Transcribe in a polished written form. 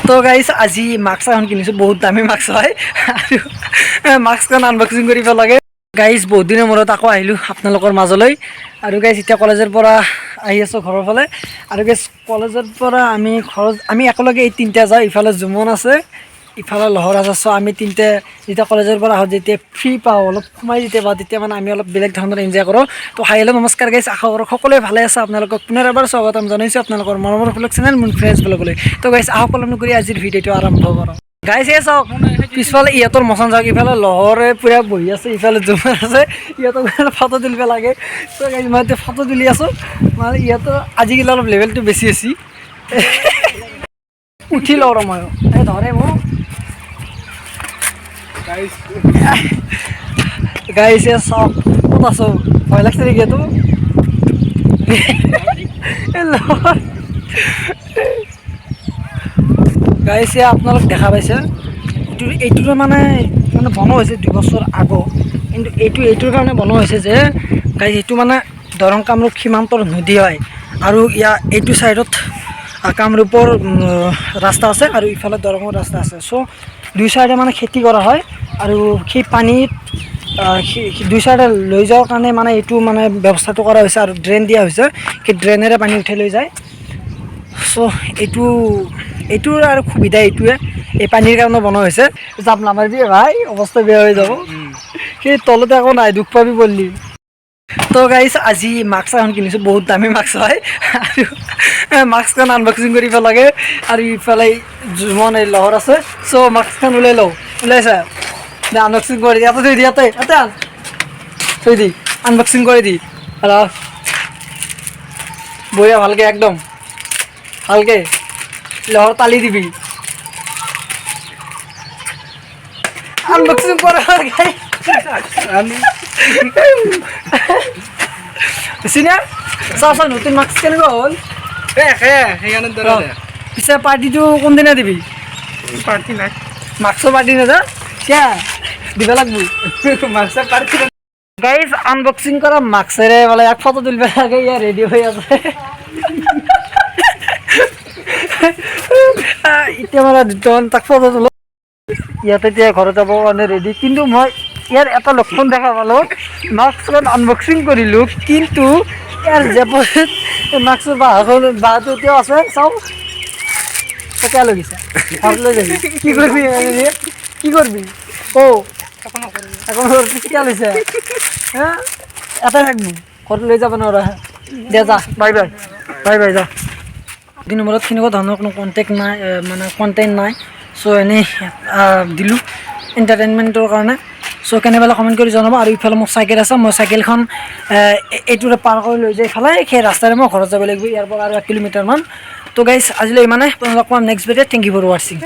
তো গাইজ আজি মাস্ক এখন কিনিছোঁ, বহুত দামী মাস্ক হয় আৰু মাস্কখন আনবক্সিং কৰিব লাগে। গাইজ বহুত দিনৰ মূৰত আকৌ আহিলোঁ আপোনালোকৰ মাজলৈ। আৰু গাইজ এতিয়া কলেজৰ পৰা আহি আছোঁ ঘৰৰ ফালে। আৰু গাইজ কলেজৰ পৰা আমি একেলগে এই তিনিটা যাওঁ। ইফালে জুমন আছে, ইফালে লহৰ আছে। চ' আমি তিনিটা যেতিয়া কলেজৰ পৰা আহোঁ, যেতিয়া ফ্ৰী পাওঁ, অলপ সোমাই যেতিয়া পাওঁ, তেতিয়া মানে আমি অলপ বেলেগ ধৰণৰ এনজয় কৰোঁ। তো হাইলে নমস্কাৰ গাইজ, আশা কৰোঁ সকলোৱে ভালে আছে। আপোনালোকক পুনৰ এবাৰ স্বাগতম জনাইছোঁ আপোনালোকৰ মৰমৰ ব্লগ চেনেল মুন ফ্ৰেণ্ডছ ব্লগলৈ। তো গাইজ আহক পলম কৰি আজিৰ ভিডিঅ'টো আৰম্ভ কৰোঁ। গাইজ এই চাওক, পিছফালে ইহঁতৰ মচন চাওক, ইফালে লহৰে পুৰা বহি আছে, ইফালে জুমন আছে। ইহঁতক ফটো তুলিব লাগে। তো গাইজ মই এতিয়া ফটো তুলি আছোঁ। মানে ইহঁতৰ আজিকালি অলপ লেভেলটো বেছি আছে। উঠি লওঁ আৰু ময়ো এই ধৰে মোক গাইজ চাওক, ক'ত আছোঁ, ভয় লাগছে নেকি এইটো গাইছে আপোনালোক দেখা পাইছে, এইটোৰ মানে বনোৱা হৈছে 2 বছৰ আগত। কিন্তু এইটোৰ কাৰণে বনোৱা হৈছে যে গাইজ এইটো মানে দৰং কামৰূপ সীমান্তৰ নদী হয়। আৰু এইটো ছাইডত কামৰূপৰ ৰাস্তা আছে আৰু ইফালে দৰঙৰ ৰাস্তা আছে। চ' দুই চাইডে মানে খেতি কৰা হয়। আৰু সেই পানীত দুই চাইডে লৈ যাওয়াৰ কাৰণে মানে এইটো মানে ব্যৱস্থাটো কৰা হৈছে আৰু ড্ৰেইন দিয়া হৈছে। সেই ড্ৰেইনেৰে পানী উঠাই লৈ যায়। চ' এইটোৰ আৰু সুবিধা এইটোৱে, এই পানীৰ কাৰণে বনোৱা হৈছে। জাপ নামাৰিবি ভাই, অৱস্থা বেয়া হৈ যাব। সেই তলতে একো নাই, দুখ পাবি পৰলি। তো গাইজ আজি মাস্ক এখন কিনিছোঁ, বহুত দামী মাস্ক হয় আৰু মাস্কখন আনবক্সিং কৰিব লাগে। আৰু ইফালে জুমন এই লহৰ আছে। চ' মাস্কখন ওলাই লওঁ, ওলাইছা দে আনবক্সিং কৰি দি, ইয়াতে থৈ দি, ইয়াতে থৈ দি, আনবক্সিং কৰি দি বঢ়িয়া, ভালকে একদম ভালকে লহৰ তালি দিবি, আনবক্সিং কৰা চিনা চাওঁ চাওঁ নতুন মাস্ক কেনেকুৱা হ'ল। পিছে পাৰ্টিটো কোনদিনা দিবি? পাৰ্টি নাই, মাস্কৰ পাৰ্টি না চিয়া দিব লাগব। মাৰ্চৰ পাৰ্টি গাইজ আনবক্সিং কৰা মাস্কেৰে বোলে এক ফটো তুলিব লাগে, ইয়াৰ ৰেডি হৈ আছে। এতিয়া মানে দুটামান তাক ফটো তোলো, ইয়াতে এতিয়া ঘৰত যাব কাৰণে ৰেডি। কিন্তু মই ইয়াৰ এটা লক্ষণ দেখা পালোঁ, মাস্কখন আনবক্সিং কৰিলোঁ কিন্তু ইয়াৰ জেপত মাস্কৰ বাঁহটো এতিয়াও আছে। চাওঁ কেতিয়া লৈ গৈছে, ঘৰত লৈ যাবি, কি কৰিবি কি কৰিবি কেতিয়া লৈছে হা, এটাই থাকিব, ঘৰত লৈ যাব নোৱাৰা। দে যা, বাই বাই বাই বাই যা। দিনৰ মূৰত কেনেকুৱা ধৰণৰ কোনো কণ্টেক্ট নাই, মানে কণ্টেণ্ট নাই। চ' এনেই দিলোঁ এণ্টাৰটেইনমেণ্টৰ কাৰণে। চ' কেনেবাকৈ কমেণ্ট কৰি জনাব। আৰু ইফালে মোৰ চাইকেল আছে, মই চাইকেলখন এইটোৰে পাৰ কৰি লৈ যাই পেলাই সেই ৰাস্তাৰে মই ঘৰত যাব লাগিব, ইয়াৰ পৰা আৰু 1 কিলোমিটাৰমান। তো গাইজ আজিলৈ ইমানে, আপোনালোকক নেক্সট ভিডিঅ'ত। থেংক ইউ ফৰ ৱাচিং।